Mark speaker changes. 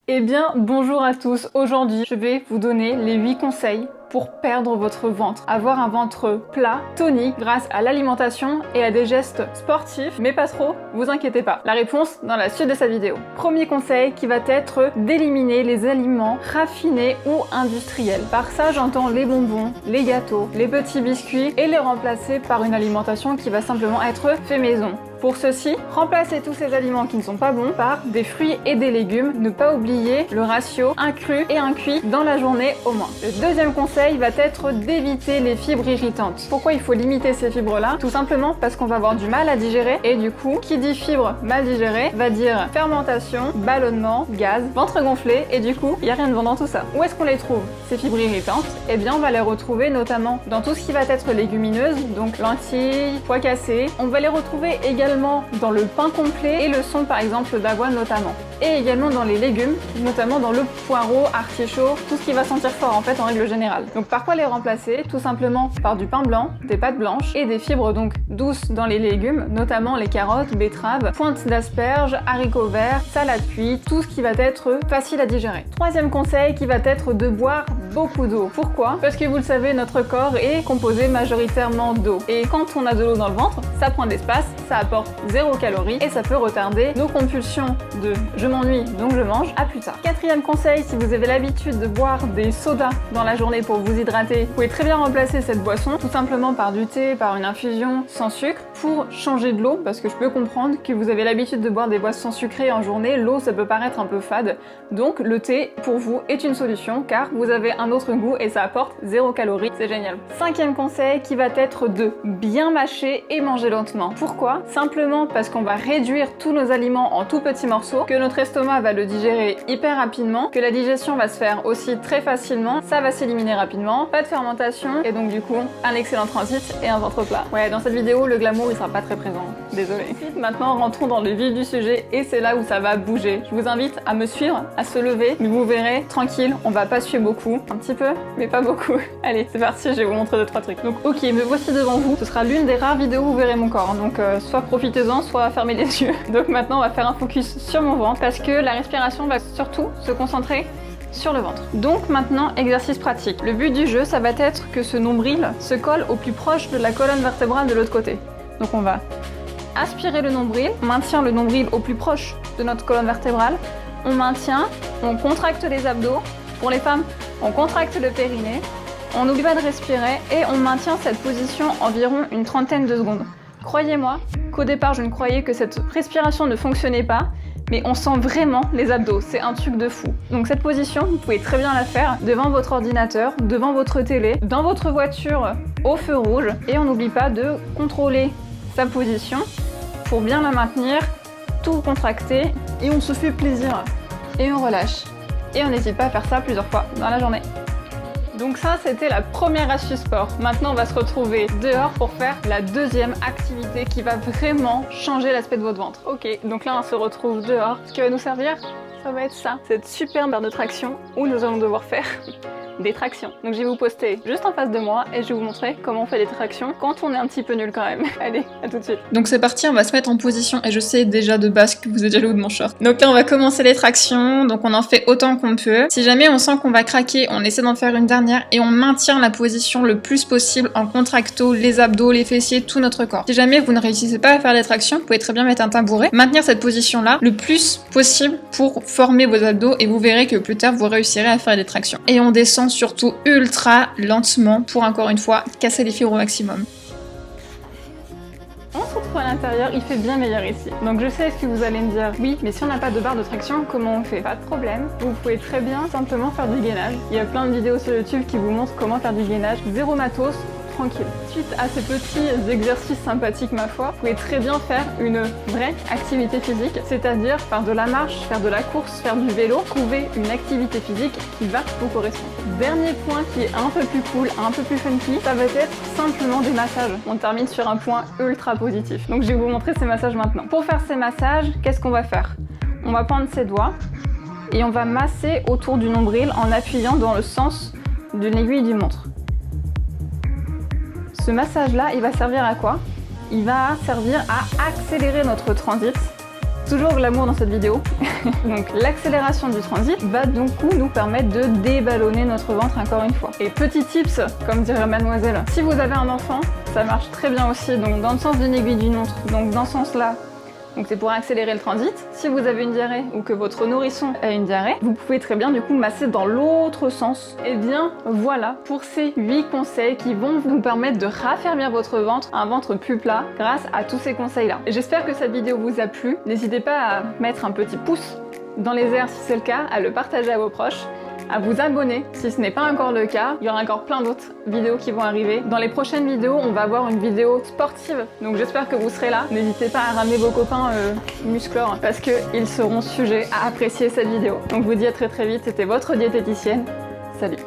Speaker 1: Eh bien, bonjour à tous. Aujourd'hui, je vais vous donner les 8 conseils pour perdre votre ventre. Avoir un ventre plat, tonique, grâce à l'alimentation et à des gestes sportifs, mais pas trop, vous inquiétez pas. La réponse dans la suite de cette vidéo. Premier conseil qui va être d'éliminer les aliments raffinés ou industriels. Par ça, j'entends les bonbons, les gâteaux, les petits biscuits et les remplacer par une alimentation qui va simplement être fait maison. Pour ceci, remplacez tous ces aliments qui ne sont pas bons par des fruits et des légumes. Ne pas oublier le ratio un cru et un cuit dans la journée au moins. Le deuxième conseil va être d'éviter les fibres irritantes. Pourquoi il faut limiter ces fibres-là? Tout simplement parce qu'on va avoir du mal à digérer et du coup, qui dit fibres mal digérées va dire fermentation, ballonnement, gaz, ventre gonflé et du coup, il n'y a rien de bon dans tout ça. Où est-ce qu'on les trouve, ces fibres irritantes? Eh bien, on va les retrouver notamment dans tout ce qui va être légumineuse, donc lentilles, pois cassés. On va les retrouver également dans le pain complet et le son par exemple d'avoine notamment. Et également dans les légumes, notamment dans le poireau, artichaut, tout ce qui va sentir fort en fait en règle générale. Donc par quoi les remplacer? Tout simplement par du pain blanc, des pâtes blanches et des fibres donc douces dans les légumes, notamment les carottes, betteraves, pointes d'asperges, haricots verts, salade cuite, tout ce qui va être facile à digérer. Troisième conseil qui va être de boire beaucoup d'eau. Pourquoi? Parce que vous le savez, notre corps est composé majoritairement d'eau. Et quand on a de l'eau dans le ventre, ça prend de l'espace, ça apporte 0 calories et ça peut retarder nos compulsions de je m'ennuie donc je mange à plus tard. Quatrième conseil, si vous avez l'habitude de boire des sodas dans la journée pour vous hydrater, vous pouvez très bien remplacer cette boisson tout simplement par du thé, par une infusion sans sucre pour changer de l'eau, parce que je peux comprendre que vous avez l'habitude de boire des boissons sucrées en journée, l'eau ça peut paraître un peu fade, donc le thé pour vous est une solution car vous avez un autre goût et ça apporte 0 calories, c'est génial. Cinquième conseil qui va être de bien mâcher et manger lentement. Pourquoi? Simplement parce qu'on va réduire tous nos aliments en tout petits morceaux, que notre estomac va le digérer hyper rapidement, que la digestion va se faire aussi très facilement, ça va s'éliminer rapidement, pas de fermentation et donc du coup un excellent transit et un ventre plat. Ouais, dans cette vidéo le glamour il sera pas très présent, désolé. Maintenant rentrons dans le vif du sujet et c'est là où ça va bouger. Je vous invite à me suivre, à se lever, mais vous verrez, tranquille, on va pas suer beaucoup, un petit peu, mais pas beaucoup. Allez, c'est parti, je vais vous montrer 2-3 trucs. Donc ok, me voici devant vous, ce sera l'une des rares vidéos où vous verrez mon corps, donc soit profitez-en, soit fermez les yeux. Donc maintenant on va faire un focus sur mon ventre parce que la respiration va surtout se concentrer sur le ventre. Donc maintenant, exercice pratique. Le but du jeu, ça va être que ce nombril se colle au plus proche de la colonne vertébrale de l'autre côté. Donc on va aspirer le nombril, on maintient le nombril au plus proche de notre colonne vertébrale, on maintient, on contracte les abdos. Pour les femmes, on contracte le périnée, on n'oublie pas de respirer et on maintient cette position environ une trentaine de secondes. Croyez-moi qu'au départ, je ne croyais que cette respiration ne fonctionnait pas, mais on sent vraiment les abdos, c'est un truc de fou. Donc cette position, vous pouvez très bien la faire devant votre ordinateur, devant votre télé, dans votre voiture au feu rouge. Et on n'oublie pas de contrôler sa position pour bien la maintenir, tout contracté, et on se fait plaisir. Et on relâche. Et on n'hésite pas à faire ça plusieurs fois dans la journée. Donc ça, c'était la première astuce sport. Maintenant, on va se retrouver dehors pour faire la deuxième activité qui va vraiment changer l'aspect de votre ventre. Ok, donc là, on se retrouve dehors. Ce qui va nous servir, ça va être ça. Cette superbe barre de traction où nous allons devoir faire des tractions. Donc je vais vous poster juste en face de moi et je vais vous montrer comment on fait des tractions quand on est un petit peu nul quand même. Allez, à tout de suite. Donc c'est parti, on va se mettre en position et je sais déjà de base que vous êtes jaloux de mon short. Donc là on va commencer les tractions, donc on en fait autant qu'on peut. Si jamais on sent qu'on va craquer, on essaie d'en faire une dernière et on maintient la position le plus possible en contractant les abdos, les fessiers, tout notre corps. Si jamais vous ne réussissez pas à faire les tractions, vous pouvez très bien mettre un tabouret, maintenir cette position là le plus possible pour former vos abdos et vous verrez que plus tard vous réussirez à faire des tractions. Et on descend surtout ultra lentement pour encore une fois casser les fibres au maximum. On se retrouve à l'intérieur, il fait bien meilleur ici. Donc je sais ce que vous allez me dire, oui, mais si on n'a pas de barre de traction, comment on fait? Pas de problème, vous pouvez très bien simplement faire du gainage. Il y a plein de vidéos sur YouTube qui vous montrent comment faire du gainage. Zéro matos, tranquille. Suite à ces petits exercices sympathiques ma foi, vous pouvez très bien faire une vraie activité physique, c'est-à-dire faire de la marche, faire de la course, faire du vélo, trouver une activité physique qui va vous correspondre. Dernier point qui est un peu plus cool, un peu plus funky, ça va être simplement des massages. On termine sur un point ultra positif. Donc je vais vous montrer ces massages maintenant. Pour faire ces massages, qu'est-ce qu'on va faire? On va prendre ses doigts et on va masser autour du nombril en appuyant dans le sens de l'aiguille du montre. Ce massage-là, il va servir à quoi? Il va servir à accélérer notre transit Toujours glamour dans cette vidéo. Donc l'accélération du transit va donc nous permettre de déballonner notre ventre encore une fois. Et petit tips, comme dirait mademoiselle, si vous avez un enfant, ça marche très bien aussi, donc dans le sens d'une aiguille d'une montre, donc dans ce sens-là. Donc c'est pour accélérer le transit. Si vous avez une diarrhée ou que votre nourrisson a une diarrhée, vous pouvez très bien du coup masser dans l'autre sens. Et bien voilà pour ces 8 conseils qui vont vous permettre de raffermir votre ventre, un ventre plus plat grâce à tous ces conseils-là. J'espère que cette vidéo vous a plu. N'hésitez pas à mettre un petit pouce dans les airs si c'est le cas, à le partager à vos proches, à vous abonner si ce n'est pas encore le cas. Il y aura encore plein d'autres vidéos qui vont arriver. Dans les prochaines vidéos, on va avoir une vidéo sportive, donc j'espère que vous serez là. N'hésitez pas à ramener vos copains muscleurs parce qu'ils seront sujets à apprécier cette vidéo. Donc je vous dis à très vite, c'était votre diététicienne. Salut!